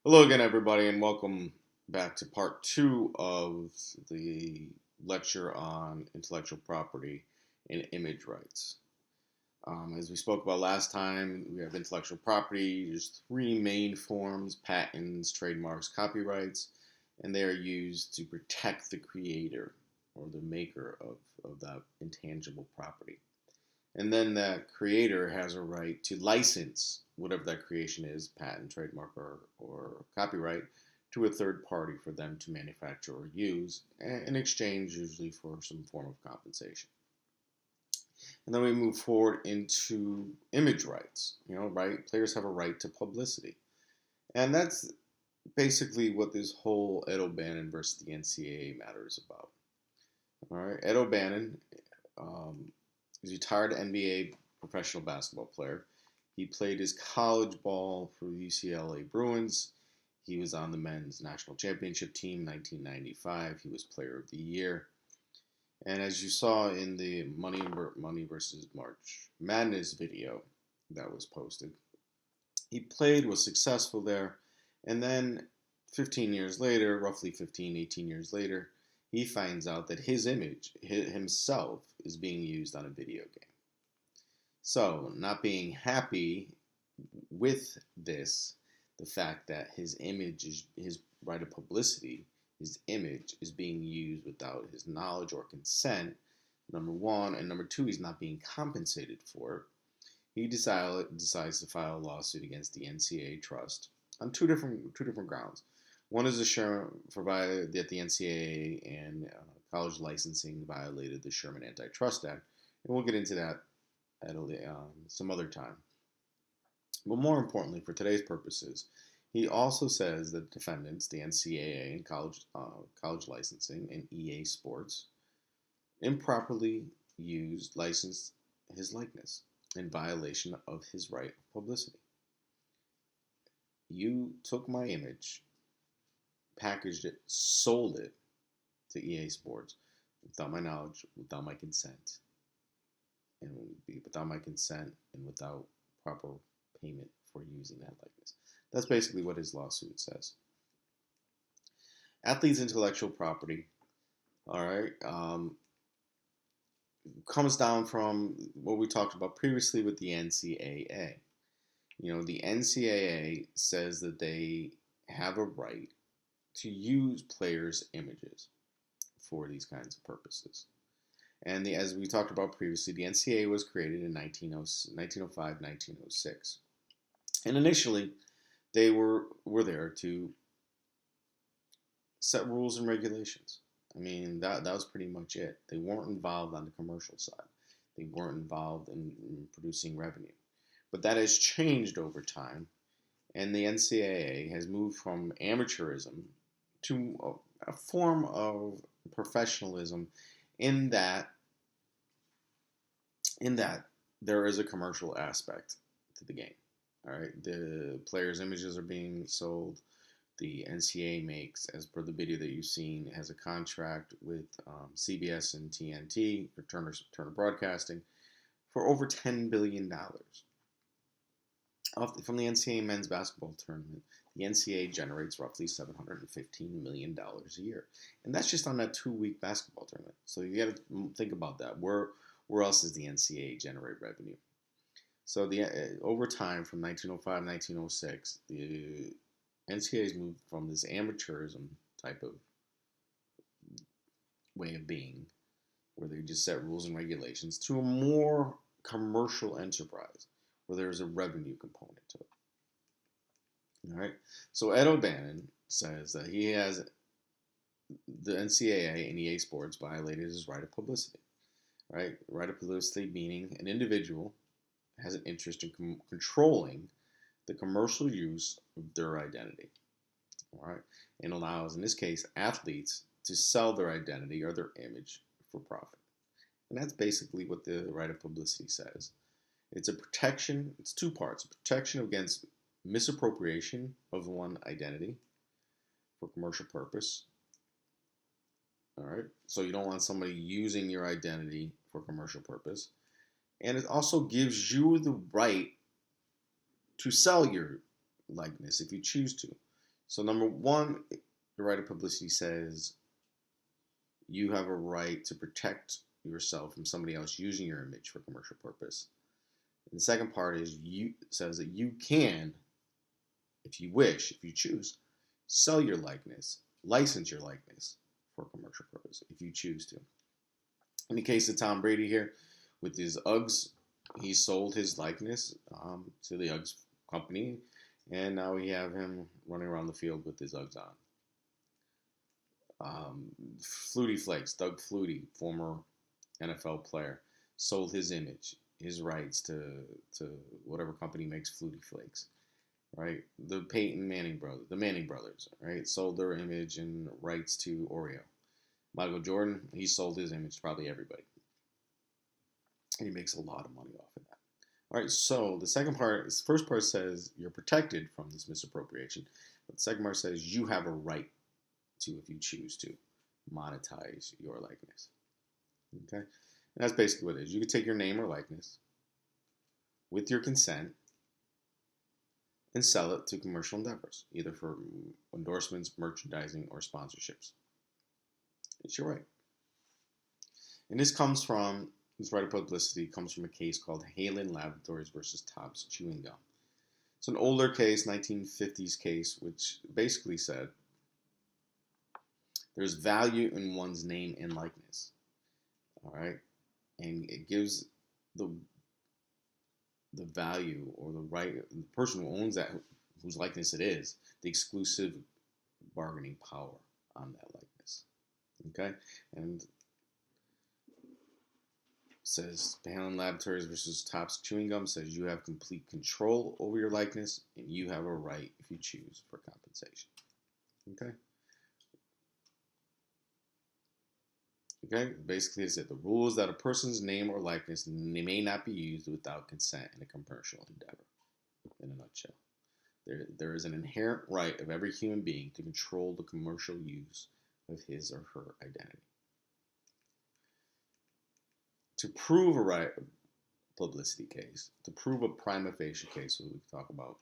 Hello again, everybody, and welcome back to part two of the lecture on intellectual property and image rights. As we spoke about last time, we have intellectual property. There's three main forms: patents, trademarks, copyrights, and they are used to protect the creator or the maker of that intangible property. And then that creator has a right to license whatever that creation is, patent, trademark, or copyright, to a third party for them to manufacture or use in exchange usually for some form of compensation. And then we move forward into image rights. Right? Players have a right to publicity. And that's basically what this whole Ed O'Bannon versus the NCAA matter is about. All right, Ed O'Bannon is a retired NBA professional basketball player. He played his college ball for the UCLA Bruins. He was on the men's national championship team in 1995. He was player of the year. And as you saw in the Money versus March Madness video that was posted, he played, was successful there, and then 15 years later, roughly 15, 18 years later, he finds out that his image, himself, is being used on a video game. So, not being happy with this, the fact that his image, his right of publicity, his image is being used without his knowledge or consent, number one, and number two, he's not being compensated for it. He decides to file a lawsuit against the NCAA trust on two different grounds. One is provided that the NCAA and college licensing violated the Sherman Antitrust Act, and we'll get into that at some other time. But more importantly, for today's purposes, he also says that defendants, the NCAA and college licensing and EA Sports, improperly licensed his likeness in violation of his right of publicity. You took my image, packaged it, sold it to EA Sports without my knowledge, without my consent, and without proper payment for using that likeness. That's basically what his lawsuit says. Athletes' intellectual property, all right, comes down from what we talked about previously with the NCAA. The NCAA says that they have a right to use players' images for these kinds of purposes. And as we talked about previously, the NCAA was created in 1905, 1906. And initially, they were there to set rules and regulations. I mean, that was pretty much it. They weren't involved on the commercial side. They weren't involved in producing revenue. But that has changed over time, and the NCAA has moved from amateurism to a form of professionalism in that there is a commercial aspect to the game. All right, the players' images are being sold. The NCAA makes, as per the video that you've seen, has a contract with CBS and TNT, or Turner Broadcasting, for over $10 billion. From the NCAA men's basketball tournament, the NCAA generates roughly $715 million a year. And that's just on that 2-week basketball tournament. So you got to think about that. Where else does the NCAA generate revenue? So over time, from 1905 to 1906, the NCAA has moved from this amateurism type of way of being, where they just set rules and regulations, to a more commercial enterprise, where there's a revenue component to it. All right. So Ed O'Bannon says that the NCAA and EA Sports violated his right of publicity. Right? Right of publicity meaning an individual has an interest in controlling the commercial use of their identity. All right. And allows, in this case, athletes to sell their identity or their image for profit. And that's basically what the right of publicity says. It's a protection, it's two parts: a protection against misappropriation of one identity for commercial purpose. All right, so you don't want somebody using your identity for commercial purpose. And it also gives you the right to sell your likeness if you choose to. So number one, the right of publicity says you have a right to protect yourself from somebody else using your image for commercial purpose. And the second part is you says that you can, if you wish, if you choose, sell your likeness, license your likeness for commercial purpose if you choose to. In the case of Tom Brady here, with his Uggs, he sold his likeness to the Uggs company, and now we have him running around the field with his Uggs on. Flutie Flakes, Doug Flutie, former NFL player, sold his image, his rights to whatever company makes Flutie Flakes, right? The Manning brothers, right, sold their image and rights to Oreo. Michael Jordan, he sold his image to probably everybody, and he makes a lot of money off of that. All right, so the first part says you're protected from this misappropriation, but the second part says you have a right to, if you choose to, monetize your likeness. Okay, and that's basically what it is. You can take your name or likeness with your consent and sell it to commercial endeavors, either for endorsements, merchandising, or sponsorships. It's your right. And this right of publicity comes from a case called Halen Laboratories versus Topps Chewing Gum. It's an older case, 1950s case, which basically said there's value in one's name and likeness. All right, and it gives the value or the right, the person who owns that, whose likeness it is, the exclusive bargaining power on that likeness. Okay, and says Halen Laboratories versus Topps Chewing Gum says you have complete control over your likeness and you have a right, if you choose, for compensation. Okay. Okay, basically it said the rule is that a person's name or likeness may not be used without consent in a commercial endeavor. In a nutshell, there is an inherent right of every human being to control the commercial use of his or her identity. To prove a right of publicity case, to prove a prima facie case, what we talk about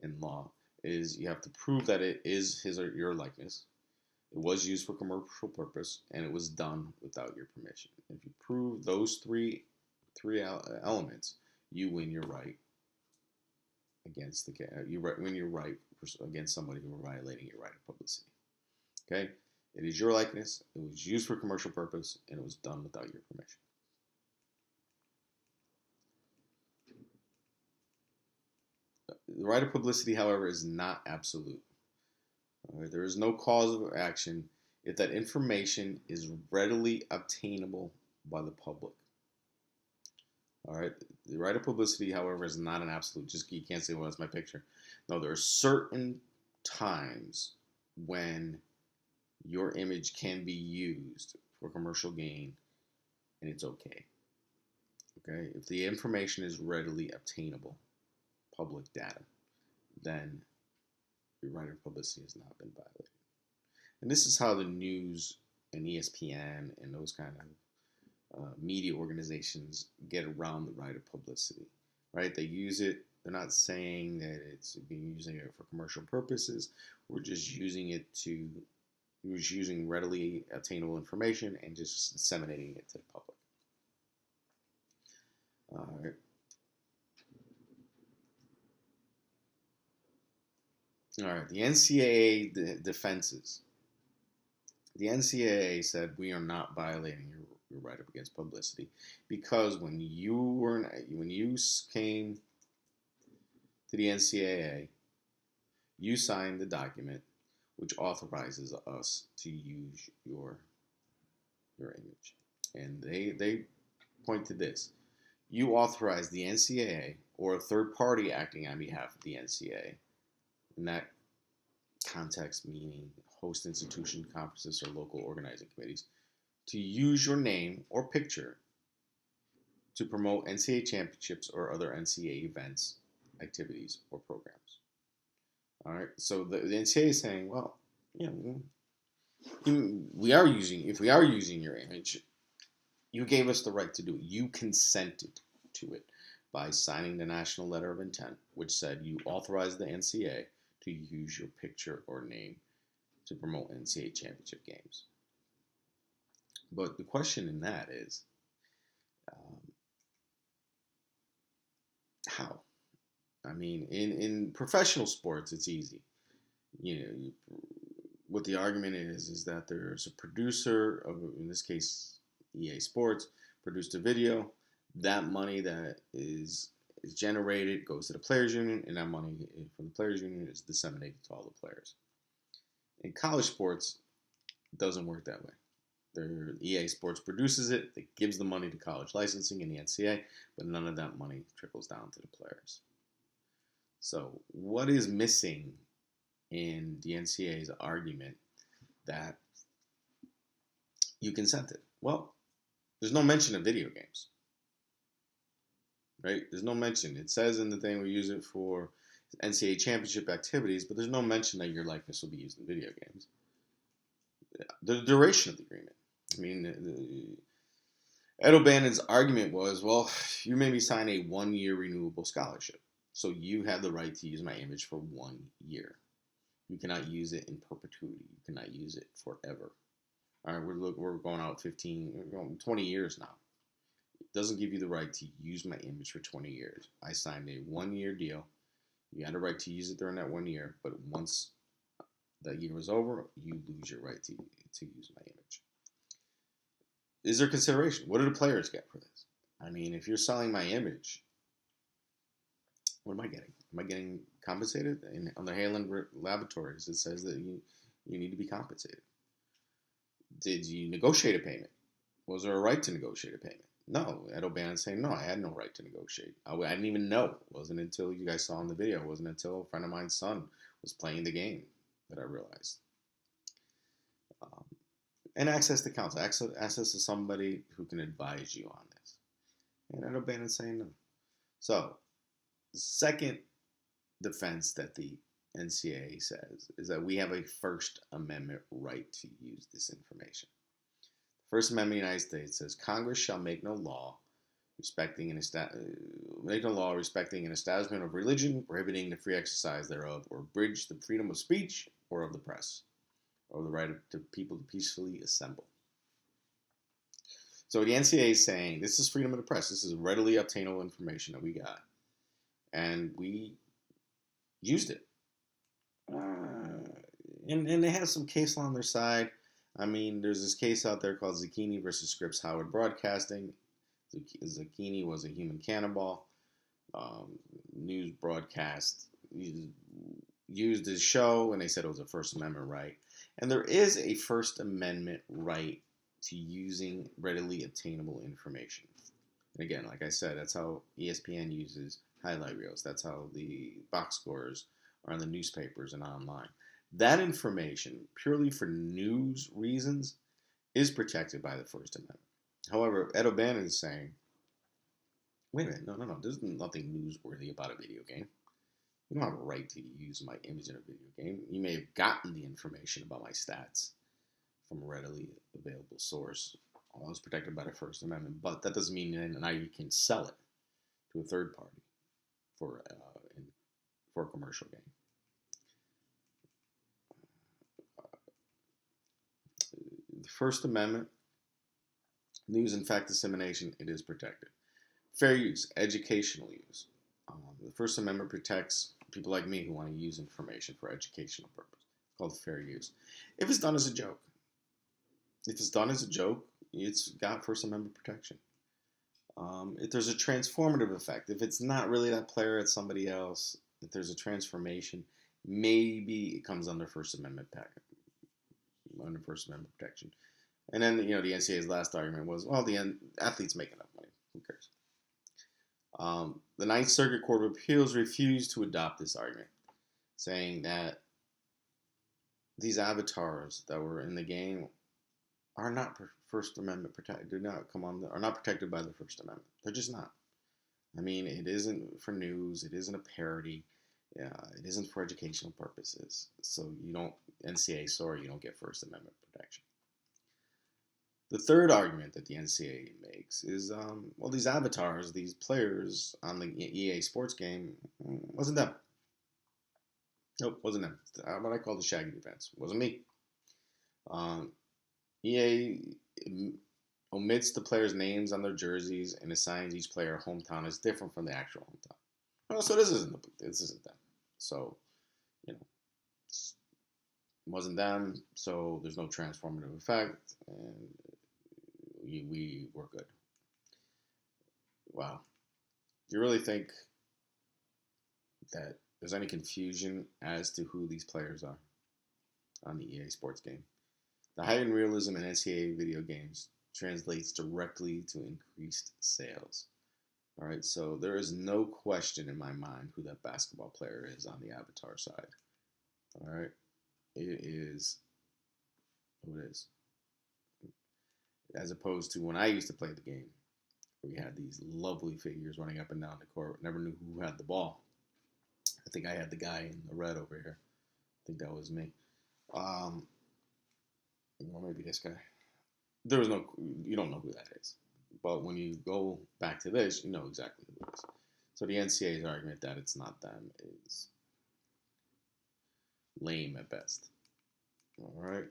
in law, is you have to prove that it is his or your likeness. It was used for commercial purpose, and it was done without your permission. If you prove those three elements, you win your right against win your right against somebody who are violating your right of publicity. Okay, it is your likeness. It was used for commercial purpose, and it was done without your permission. The right of publicity, however, is not absolute. There is no cause of action if that information is readily obtainable by the public. All right. The right of publicity, however, is not an absolute. Just you can't say, "Well, that's my picture." No, there are certain times when your image can be used for commercial gain, and it's okay. Okay. If the information is readily obtainable, public data, then your right of publicity has not been violated. And this is how the news and ESPN and those kind of media organizations get around the right of publicity, right? They use it. They're not saying that it's being using it for commercial purposes. We're just using readily obtainable information and just disseminating it to the public. All right. All right. The NCAA defenses. The NCAA said we are not violating your right up against publicity because when you came to the NCAA, you signed the document which authorizes us to use your image, and they point to this: you authorize the NCAA or a third party acting on behalf of the NCAA, in that context meaning host institution, conferences, or local organizing committees, to use your name or picture to promote NCAA championships or other NCAA events, activities, or programs. All right, so the NCAA is saying, well, if we are using your image, you gave us the right to do it. You consented to it by signing the National Letter of Intent, which said you authorized the NCAA to use your picture or name to promote NCAA championship games. But the question in that is, how? I mean, in professional sports, it's easy. What the argument is that there's a producer of, in this case, EA Sports, produced a video. That money that is generated goes to the players union, and that money from the players union is disseminated to all the players. In college sports, it doesn't work that way. EA Sports produces it, it gives the money to college licensing and the NCAA, but none of that money trickles down to the players. So what is missing in the NCAA's argument that you consented? Well, there's no mention of video games, right? There's no mention. It says in the thing we use it for NCAA championship activities, but there's no mention that your likeness will be used in video games. The duration of the agreement. I mean, Ed O'Bannon's argument was, well, you made me sign a 1-year renewable scholarship, so you have the right to use my image for 1 year. You cannot use it in perpetuity. You cannot use it forever. All right, we're going out 20 years now. It doesn't give you the right to use my image for 20 years. I signed a 1-year deal. You had a right to use it during that 1 year, but once that year was over, you lose your right to use my image. Is there consideration? What do the players get for this? I mean, if you're selling my image, what am I getting? Am I getting compensated? On the Haaland Laboratories, it says that you need to be compensated. Did you negotiate a payment? Was there a right to negotiate a payment? No. Ed O'Bannon saying, no, I had no right to negotiate. I didn't even know. It wasn't until you guys saw in the video. It wasn't until a friend of mine's son was playing the game that I realized. And access to counsel. Access to somebody who can advise you on this. And Ed O'Bannon saying no. So, the second defense that the NCAA says is that we have a First Amendment right to use this information. The First Amendment of the United States says Congress shall make no law respecting an establishment of religion, prohibiting the free exercise thereof, or abridge the freedom of speech or of the press, or the right of people to peacefully assemble. So the NCAA is saying this is freedom of the press. This is readily obtainable information that we got, and we used it. And they have some case law on their side. I mean, there's this case out there called Zucchini versus Scripps Howard Broadcasting. Zucchini was a human cannibal. News broadcast used his show, and they said it was a First Amendment right. And there is a First Amendment right to using readily obtainable information. And again, like I said, that's how ESPN uses highlight reels. That's how the box scores are in the newspapers and online. That information, purely for news reasons, is protected by the First Amendment. However, Ed O'Bannon is saying, wait a minute, no, there's nothing newsworthy about a video game. You don't have a right to use my image in a video game. You may have gotten the information about my stats from a readily available source. All is protected by the First Amendment, but that doesn't mean that now you can sell it to a third party for a commercial game. The First Amendment, news and fact dissemination, it is protected. Fair use, educational use. The First Amendment protects people like me who want to use information for educational purpose. It's called fair use. If it's done as a joke, it's got First Amendment protection. If there's a transformative effect, if it's not really that player, it's somebody else, if there's a transformation, maybe it comes under First Amendment protection. And then, the NCAA's last argument was, well, the athletes make enough money. Who cares? The Ninth Circuit Court of Appeals refused to adopt this argument, saying that these avatars that were in the game are not First Amendment protected. Are not protected by the First Amendment. They're just not. I mean, it isn't for news. It isn't a parody. It isn't for educational purposes. So you don't get First Amendment protection. The third argument that the NCAA makes is, these avatars, these players on the EA Sports game, wasn't them. Nope, wasn't them. What I call the Shaggy defense. Wasn't me. Um, EA omits the players' names on their jerseys and assigns each player a hometown as different from the actual hometown. Oh, so this isn't them. So you know, it wasn't them. So there's no transformative effect, and we were good. Wow. Do you really think that there's any confusion as to who these players are on the EA Sports game? The heightened realism in NCAA video games translates directly to increased sales. All right, so there is no question in my mind who that basketball player is on the Avatar side. All right, it is who it is. As opposed to when I used to play the game, we had these lovely figures running up and down the court. Never knew who had the ball. I think I had the guy in the red over here. I think that was me. Um, or maybe this guy. There was no, you don't know who that is. But when you go back to this, you know exactly who it is. So the NCAA's argument that it's not them is lame at best. All right.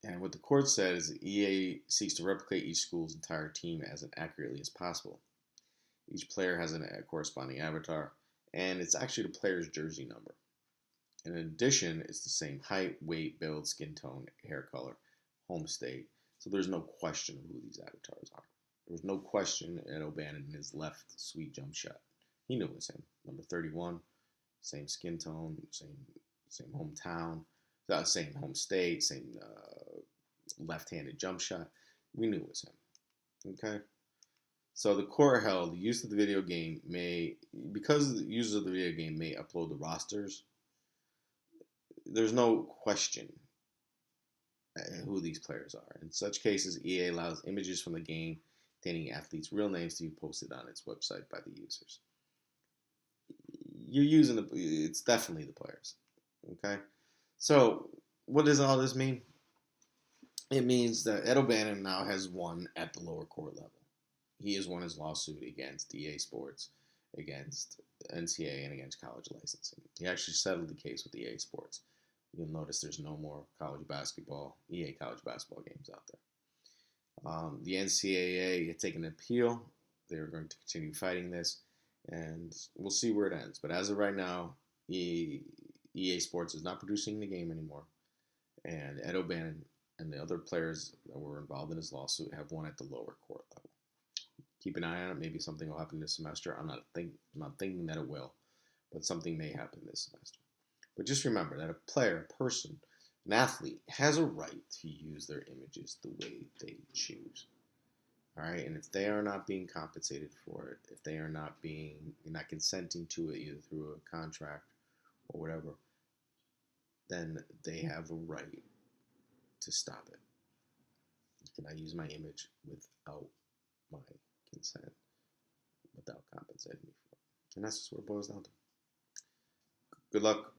And what the court said is that EA seeks to replicate each school's entire team as accurately as possible. Each player has a corresponding avatar, and it's actually the player's jersey number. In addition, it's the same height, weight, build, skin tone, hair color, home state. So there's no question of who these avatars are. There was no question Ed O'Bannon in his left sweet jump shot. He knew it was him. Number 31, same skin tone, same hometown, same home state, same left-handed jump shot. We knew it was him. Okay. So the court held the use of the video game may, because the users of the video game may upload the rosters, there's no question who these players are. In such cases, EA allows images from the game containing athletes' real names to be posted on its website by the users. You're using it's definitely the players. Okay? So, what does all this mean? It means that Ed O'Bannon now has won at the lower court level. He has won his lawsuit against EA Sports, against NCAA, and against college licensing. He actually settled the case with EA Sports. You'll notice there's no more EA college basketball games out there. The NCAA had taken an appeal. They're going to continue fighting this, and we'll see where it ends. But as of right now, EA Sports is not producing the game anymore, and Ed O'Bannon and the other players that were involved in his lawsuit have won at the lower court level. Keep an eye on it. Maybe something will happen this semester. I'm not thinking that it will, but something may happen this semester. But just remember that a player, a person, an athlete has a right to use their images the way they choose. All right, and if they are not being compensated for it, if they are not consenting to it either through a contract or whatever, then they have a right to stop it. Can I use my image without my consent, without compensating me for it? And that's just what it boils down to. Good luck.